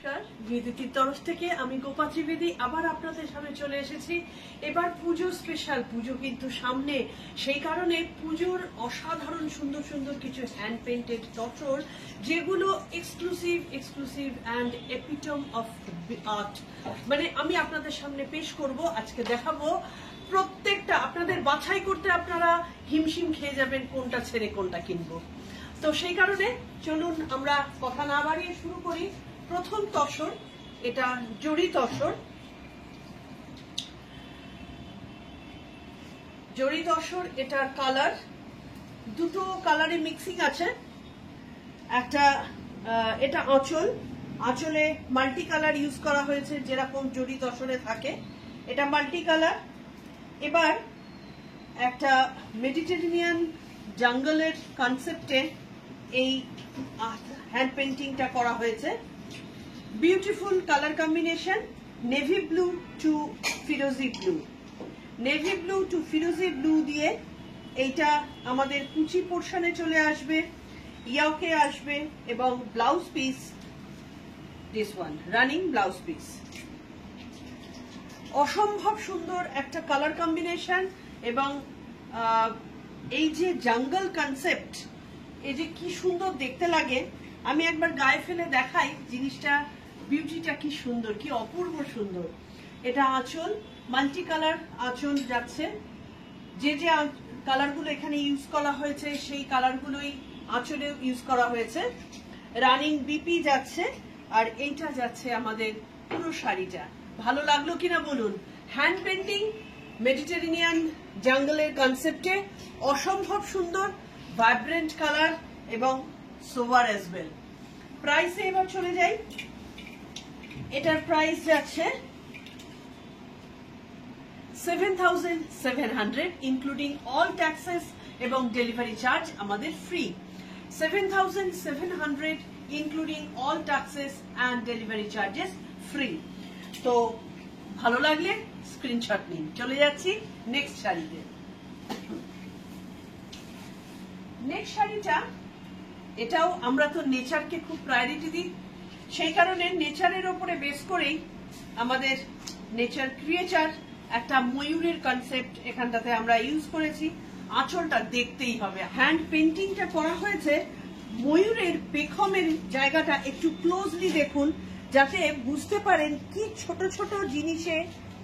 নমস্কার, বিদ্যুতির তরফ থেকে আমি গোপা ত্রিবেদী আবার আপনাদের সামনে চলে এসেছি। এবার পুজো স্পেশাল, পুজো কিন্তু সামনে, সেই কারণে পুজোর অসাধারণ সুন্দর সুন্দর কিছু হ্যান্ড পেইন্টেড তসর, যেগুলো exclusive and epitome of art, মানে আমি আপনাদের সামনে পেশ করব, আজকে দেখাবো। প্রত্যেকটা আপনাদের বাছাই করতে আপনারা হিমশিম খেয়ে যাবেন কোনটা ছেড়ে কোনটা কিনবো। তো সেই কারণে চলুন আমরা কথা না বাড়িয়ে শুরু করি। প্রথম তসর, এটা জরি তসর। জরি তসর, এটার কালার দুটো কালারে মিক্সিং আছে। একটা এটা আঁচলে মাল্টি কালার ইউজ করা হয়েছে, যেরকম জরি তসরে থাকে, এটা মাল্টি কালার। এবার একটা মেডিটেরেনিয়ান জঙ্গলের কনসেপ্টে এই হ্যান্ড পেইন্টিংটা করা হয়েছে। Beautiful colour combination, navy blue to ফিরোজি ব্লু, নেভি ব্লু টু ফিরোজি ব্লু দিয়ে এইটা আমাদের কুচি পোর্শনে চলে আসবে, ইয়কে আসবে, এবং blouse piece, this one running blouse piece. অসম্ভব সুন্দর একটা কালার কম্বিনেশন, এবং এই যে জঙ্গল কনসেপ্ট, এই যে কি সুন্দর দেখতে লাগে। আমি একবার গায়ে ফেলে দেখাই জিনিসটা, বিউটিটা কি সুন্দর, কি অপূর্ব সুন্দর। এটা আঁচল, মাল্টি কালার আঁচল যাচ্ছে, যে যে কালারগুলো এখানে ইউজ করা হয়েছে সেই কালারগুলোই আঁচলেও ইউজ করা হয়েছে। রানিং বিপি যাচ্ছে, আর এইটা যাচ্ছে আমাদের পুরো শাড়িটা। ভালো লাগলো কিনা বলুন। হ্যান্ড পেইন্টিং মেডিটেরেনিয়ান জঙ্গলের কনসেপ্টে অসম্ভব সুন্দর, ভাইব্রেন্ট কালার এবং সোভার অ্যাজ ওয়েল। প্রাইসে এবার চলে যাই। এটার প্রাইস যাচ্ছে 7,700, ইনক্লুডিং অল ট্যাক্সেস এবং ডেলিভারি চার্জ আমাদের free. 7,700 including all taxes and delivery charges free. তো ভালো লাগলে স্ক্রিনশট নিন। চলে যাচ্ছি নেক্সট শাড়িতে। নেক্সট শাড়িটা, এটাও আমরা তো নেচারকে খুব প্রায়োরিটি দিই, সেই কারণে নেচারের ওপরে বেস করেই আমাদের নেচার ক্রিয়েচার একটা ময়ূরের কনসেপ্ট এখানটাতে আমরা ইউজ করেছি। আঁচলটা দেখতেই হবে। হ্যান্ড পেইন্টিংটা করা হয়েছে ময়ূরের পেখমের জায়গাটা একটু ক্লোজলি দেখুন, যাতে বুঝতে পারেন কি ছোট ছোট জিনিসে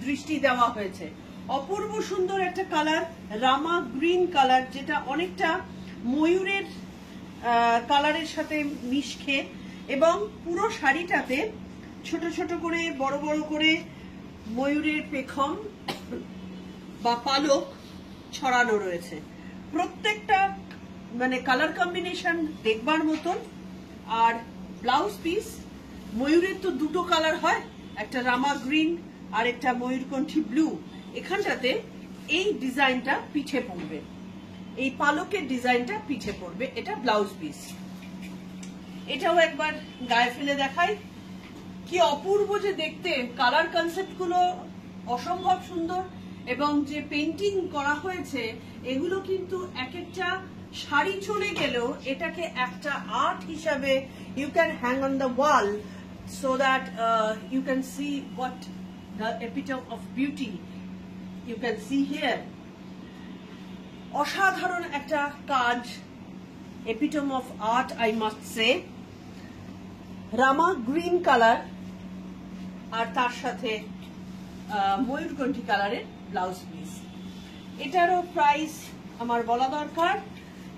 দৃষ্টি দেওয়া হয়েছে। অপূর্ব সুন্দর একটা কালার, রামা গ্রিন কালার, যেটা অনেকটা ময়ূরের কালারের সাথে মিশে, এবং পুরো শাড়িটাতে ছোট ছোট করে বড় বড় করে ময়ূরের পেখম বা পালক ছড়ানো রয়েছে। প্রত্যেকটা মানে কালার কম্বিনেশন দেখবার মতন। আর ব্লাউজ পিস, ময়ূরের তো দুটো কালার হয়, একটা রামা গ্রিন আর একটা ময়ূরকণ্ঠী ব্লু। এখানটাতে এই ডিজাইনটা পিঠে পড়বে, এই পালকের ডিজাইনটা পিঠে পড়বে। এটা ব্লাউজ পিস। এটাও একবার গায়ে ফেলে দেখাই, কি অপূর্ব যে দেখতে। কালার কনসেপ্ট গুলো অসম্ভব সুন্দর, এবং যে পেইন্টিং করা হয়েছে এগুলো কিন্তু এক একটা শাড়ি চলে গেলেও এটাকে একটা আর্ট হিসাবে you can hang on the wall, so that you can see what the epitome of beauty you can see here. অসাধারণ একটা কাজ, epitome of art I must say. রামা গ্রিন কালার আর তার সাথে ময়ূরকণ্ঠী কালারের ব্লাউজ পিস। এটারও প্রাইস আমার বলা দরকার।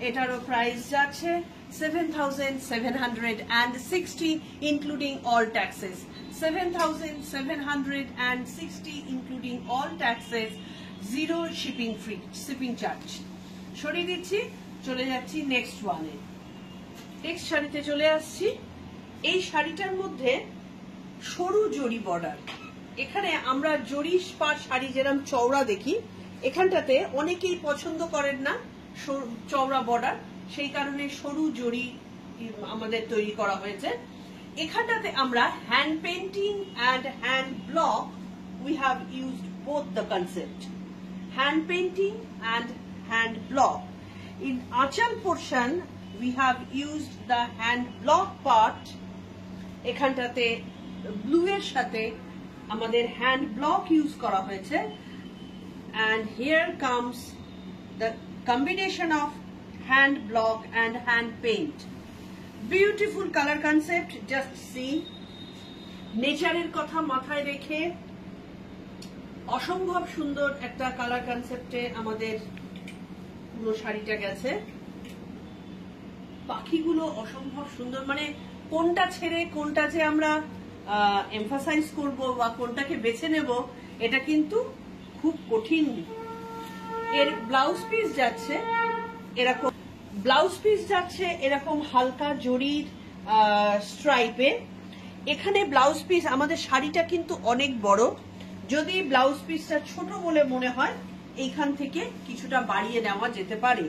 এটারও প্রাইস যাচ্ছে 7,760 including all taxes. 7,760 including all taxes, zero shipping charge. সরিয়ে দিচ্ছি, চলে যাচ্ছি নেক্সট ওয়ানে। নেক্সট শাড়িতে চলে আসছি। এই শাড়িটার মধ্যে সরু জরি বর্ডার। এখানে আমরা জরি পার শাড়ি যেরকম চওড়া দেখি, এখানটাতে অনেকেই পছন্দ করেন না চওড়া বর্ডার, সেই কারণে সরু জরি আমাদের তৈরি করা হয়েছে। এখানটাতে আমরা hand painting and hand block, we have used both the concept, hand painting and hand block. In আঁচল portion we have used the hand block part. এখানটাতে ব্লু এর সাথে আমাদের হ্যান্ড ব্লক ইউজ করা হয়েছে। and here comes the combination of hand block and hand paint. Beautiful color concept, just see. নেচারের কথা মাথায় রেখে অসম্ভব সুন্দর একটা কালার কনসেপ্টে আমাদের পুরো শাড়িটা গেছে। পাখিগুলো অসম্ভব সুন্দর, মানে কোনটা ছেড়ে কোনটা যে আমরা এমফাসাইজ করব বা কোনটাকে বেছে নেব এটা কিন্তু খুব কঠিন। এর ব্লাউজ পিস যাচ্ছে এরকম হালকা জরির স্ট্রাইপে। এখানে ব্লাউজ পিস, আমাদের শাড়িটা কিন্তু অনেক বড়, যদি ব্লাউজ পিসটা ছোট বলে মনে হয় এইখান থেকে কিছুটা বাড়িয়ে নেওয়া যেতে পারে।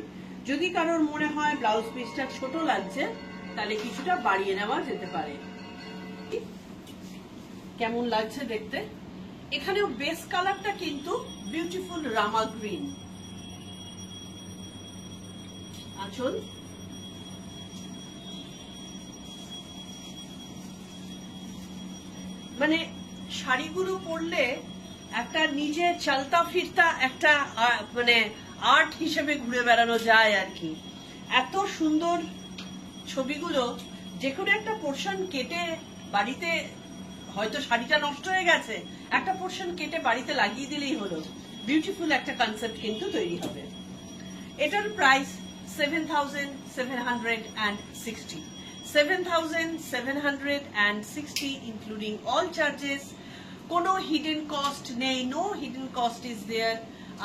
যদি কারোর মনে হয় ব্লাউজ পিসটা ছোট লাগছে তাহলে কিছুটা বাড়িয়ে নেওয়া যেতে পারে। কেমন লাগছে দেখতে? এখানেও বেস কালারটা কিন্তু বিউটিফুল রামা গ্রিন। আঁচল, মানে শাড়িগুলো পরলে একটা নিজে চলতা ফিরতা একটা মানে আর্ট হিসেবে ঘুরে বেড়ানো যায় আর কি। এত সুন্দর ছবিগুলো, যে কোনো একটা পোর্শন কেটে বাড়িতে, হয়তো শাড়িটা নষ্ট হয়ে গেছে, একটা পোর্শন কেটে বাড়িতে লাগিয়ে দিলেই হলো, বিউটিফুল একটা কনসেপ্ট কিন্তু তৈরি হবে। এটার প্রাইস 7,760, 7,760 ইনক্লুডিং অল চার্জেস। কোনো হিডেন কস্ট নেই, no hidden cost is there,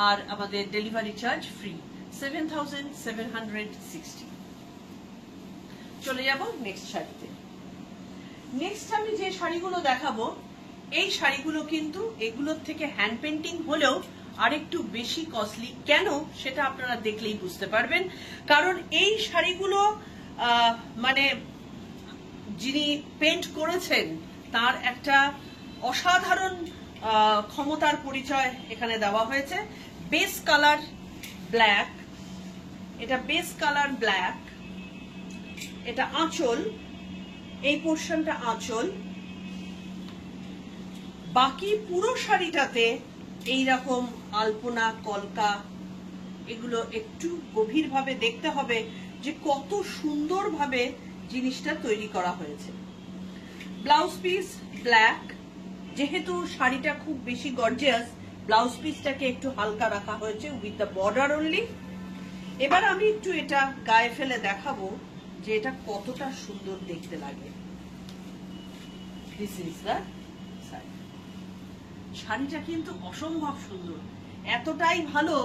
আর আমাদের ডেলিভারি চার্জ ফ্রি। 7,760। চলে যাব নেক্সট শাড়িতে। নেক্সট আমি যে শাড়িগুলো দেখাবো, এই শাড়িগুলো কিন্তু এগুলোর থেকে হ্যান্ড পেন্টিং হলেও আরেকটু বেশি কস্টলি। কেন সেটা আপনারা দেখলেই বুঝতে পারবেন। কারণ এই শাড়িগুলো মানে যিনি পেন্ট করেছেন তার একটা অসাধারণ ক্ষমতার পরিচয় এখানে দেওয়া হয়েছে। বেস কালার ব্ল্যাক, এটা বেস কালার ব্ল্যাক, এটা আঁচল, এই পোর্শনটা আঁচল। বাকি পুরো শাড়িটাতে এইরকম আলপনা কলকা, এগুলো একটু গভীরভাবে দেখতে হবে যে কত সুন্দরভাবে জিনিসটা তৈরি করা হয়েছে। ব্লাউজ পিস ব্ল্যাক, যেহেতু শাড়িটা খুব বেশি গর্জিয়াস, ব্লাউজ পিসটাকে একটু হালকা রাখা হয়েছে উইথ দ্য বর্ডার অনলি। এবার আমি একটু এটা গায়ে ফেলে দেখাবো যে এটা কতটা সুন্দর দেখতে লাগে। This is the sari. শাড়িটা কিন্তু অসম্ভব সুন্দর, এতটাই ভালো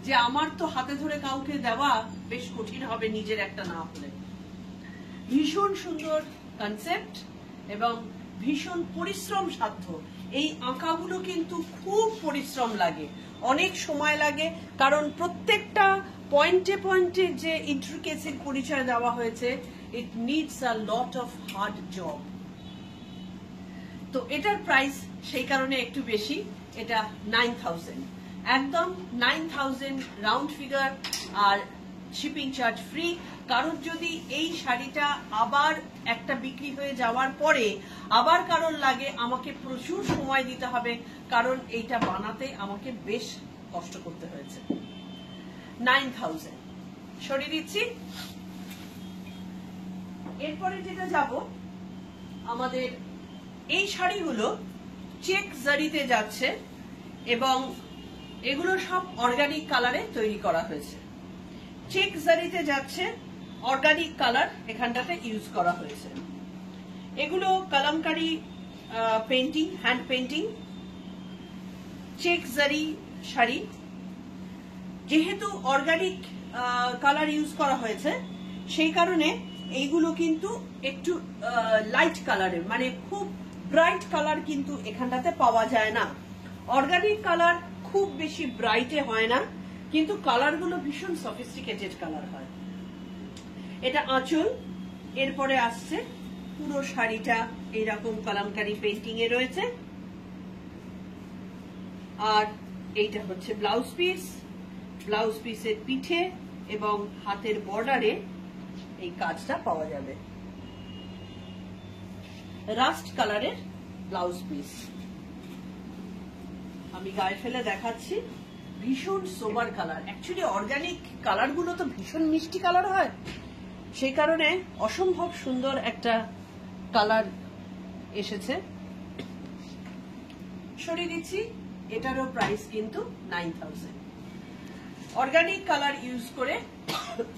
যে আমার তো হাতে ধরে কাউকে দেওয়া বেশ কঠিন হবে নিজের একটা না হলে। ভীষণ সুন্দর কনসেপ্ট এবং ভীষণ পরিশ্রম সাধ্য। এই আঁকাগুলো কিন্তু খুব পরিশ্রম লাগে, অনেক সময় লাগে, কারণ প্রত্যেকটা পয়েন্টে পয়েন্টে যে ইন্ট্রিকেসির পরিচয় দেওয়া হয়েছে, it needs a lot of hard job. তো এটার প্রাইস সেই কারণে একটু বেশি, এটা 9,000, একদম 9,000 রাউন্ড ফিগার, আর শিপিং চার্জ ফ্রি। কারণ যদি এই শাড়িটা আবার একটা বিক্রি হয়ে যাওয়ার পরে আবার কারণ লাগে, আমাকে প্রচুর সময় দিতে হবে, কারণ এইটা বানাতে আমাকে বেশ কষ্ট করতে হয়েছে। 9,000 সরিয়ে দিচ্ছি। এরপরে যেটা যাব, আমাদের এই শাড়িগুলো চেক জারিতে যাচ্ছে এবং এগুলো সব অর্গানিক কালারে তৈরি করা হয়েছে। চেক জারিতে যাচ্ছে, অর্গানিক কালার এখানটাতে ইউজ করা হয়েছে। এগুলো kalamkari painting, hand painting, check zari sari. যেহেতু অর্গানিক কালার ইউজ করা হয়েছে সেই কারণে এইগুলো কিন্তু একটু লাইট কালারের, মানে খুব ব্রাইট কালার কিন্তু এখানটাতে পাওয়া যায় না। অর্গানিক কালার খুব বেশি ব্রাইটে হয় না, কিন্তু কালারগুলো ভীষণ সফিস্টিকেটেড কালার হয়। এটা আঁচল, এরপরে আসছে পুরো শাড়িটা এইরকম কলমকারি পেন্টিং এ রয়েছে, আর এইটা হচ্ছে ব্লাউজ পিস। ব্লাউজ পিসের পিঠে এবং হাতের বর্ডারে এই কাজটা পাওয়া যাবে। রাস্ট কালারের ব্লাউজ পিস। আমি গায়ে ফেলে দেখাচ্ছি, ভীষণ sober colour. Actually organic colour গুলো তো ভীষণ মিষ্টি কালার হয়, সেই কারণে অসম্ভব সুন্দর একটা কালার এসেছে। সরিয়ে দিচ্ছি, এটারও প্রাইস কিন্তু 9000। অর্গানিক কালার ইউজ করে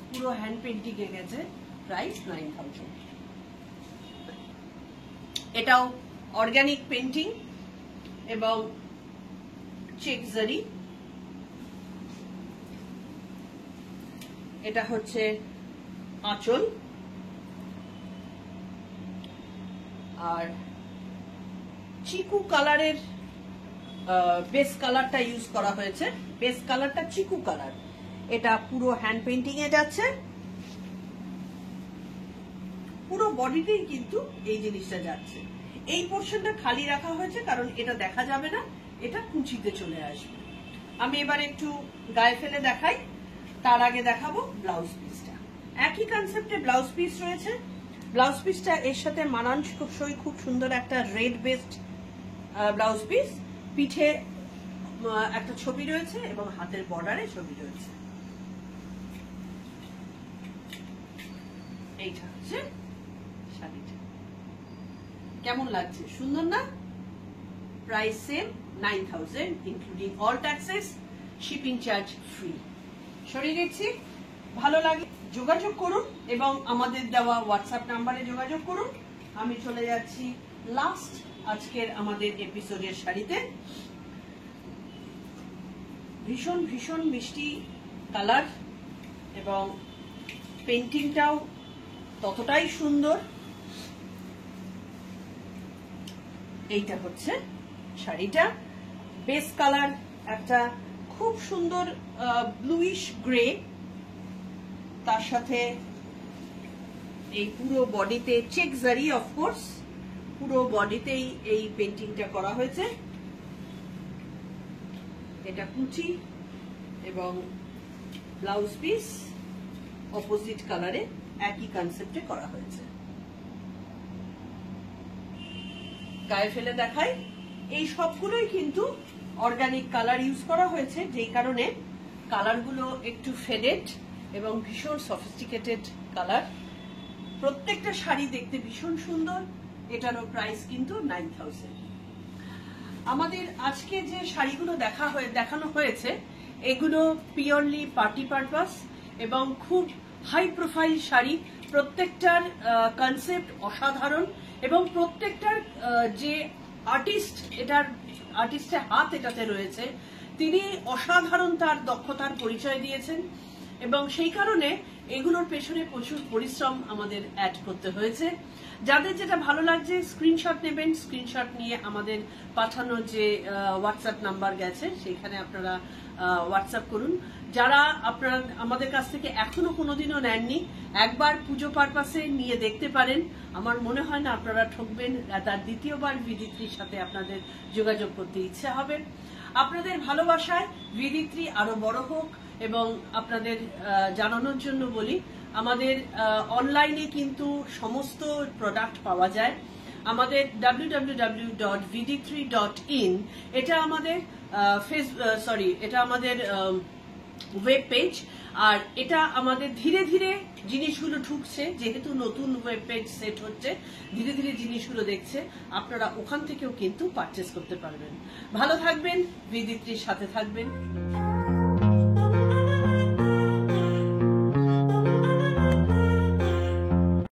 পুরো হ্যান্ড পেন্টিং এ গেছে, প্রাইস 9000। এটাও অর্গানিক পেন্টিং এবং চেক জারি। এটা হচ্ছে আঁচল, আর চিকু কালারের বেস কালারটা ইউজ করা হয়েছে। বেস কালারটা চিকু কালার। এটা পুরো হ্যান্ড পেন্টিং এ যাচ্ছে, পুরো বডিতেই কিন্তু এই জিনিসটা যাচ্ছে। এই পোর্শনটা খালি রাখা হয়েছে কারণ এটা দেখা যাবে না, এটা কুচিতে চলে আসবে। আমি এবার একটু গায়ে ফেলে দেখাই, তার আগে দেখাবো ব্লাউজ পিসটা। একই কনসেপ্টে ব্লাউজ পিস রয়েছে। ব্লাউজ পিসটা এর সাথে মানানসই, খুব সুন্দর একটা রেড বেসড ব্লাউজ পিস। পিঠে একটা ছবি রয়েছে এবং হাতের বর্ডারে ছবি রয়েছে। এইটা হচ্ছে শাড়িটা। কেমন লাগছে? সুন্দর না? Price same 9000 including all taxes, shipping charge free. সরিয়ে দিচ্ছি। ভালো লাগে যোগাযোগ করুন এবং আমাদের দেওয়া হোয়াটসঅ্যাপ নাম্বারে যোগাযোগ করুন। আমি চলে যাচ্ছি লাস্ট আজকের আমাদের এপিসোডের শাড়িতে। ভীষণ ভীষণ মিষ্টি কালার এবং পেন্টিংটাও ততটাই সুন্দর। এইটা হচ্ছে শাড়িটা। বেস কালার একটা খুব সুন্দর ব্লুইশ গ্রে, তার সাথে এই পুরো বডিতে চেক জারি, অফকোর্স পুরো বডিতেই এই পেন্টিংটা করা হয়েছে। এটা কুচি এবং ব্লাউজ পিস অপোজিট কালারে একই কনসেপ্টে করা হয়েছে। গায়ে ফেলে দেখাই, এই সবগুলোই কিন্তু অর্গানিক কালার ইউজ করা হয়েছে, যেই কারণে কালারগুলো একটু ফেডেড এবং ভীষণ সফিস্টিকেটেড কালার। প্রত্যেকটা শাড়ি দেখতে ভীষণ সুন্দর। এটারও প্রাইস কিন্তু 9000। আমাদের আজকে যে শাড়িগুলো দেখানো হয়েছে এগুলো পিওরলি পার্টি পারপাস এবং খুব হাই প্রোফাইল শাড়ি। প্রত্যেকটার কনসেপ্ট অসাধারণ এবং প্রত্যেকটার যে আর্টিস্ট, এটার আর্টিস্টের হাত এটাতে রয়েছে, তিনি অসাধারণ তার দক্ষতার পরিচয় দিয়েছেন এবং সেই কারণে এগুলোর পেছনে প্রচুর পরিশ্রম আমাদের অ্যাড করতে হয়েছে। যাদের যেটা ভালো লাগছে স্ক্রিনশট নেবেন, স্ক্রিনশট নিয়ে আমাদের পাঠানো যে হোয়াটসঅ্যাপ নাম্বার গেছে সেখানে আপনারা হোয়াটসঅ্যাপ করুন। যারা আপনারা আমাদের কাছ থেকে এখনো কোনোদিনও নেননি, একবার পুজো পারপাসে নিয়ে দেখতে পারেন। আমার মনে হয় না আপনারা ঠকবেন। তার দ্বিতীয়বার বিদিত্রীর সাথে আপনাদের যোগাযোগ করতে ইচ্ছে হবে। আপনাদের ভালোবাসায় বিদিত্রী আরো বড় হোক এবং আপনাদের জানানোর জন্য বলি, আমাদের অনলাইনে কিন্তু সমস্ত প্রোডাক্ট পাওয়া যায়। আমাদের www.viditri.in এটা আমাদের এটা আমাদের ওয়েব পেজ। আর এটা আমাদের ধীরে ধীরে জিনিসগুলো ঢুকছে, যেহেতু নতুন ওয়েব পেজ সেট হচ্ছে, ধীরে ধীরে জিনিসগুলো দেখছে। আপনারা ওখান থেকেও কিন্তু পারচেস করতে পারবেন। ভালো থাকবেন, বিদিত্রীর সাথে থাকবেন।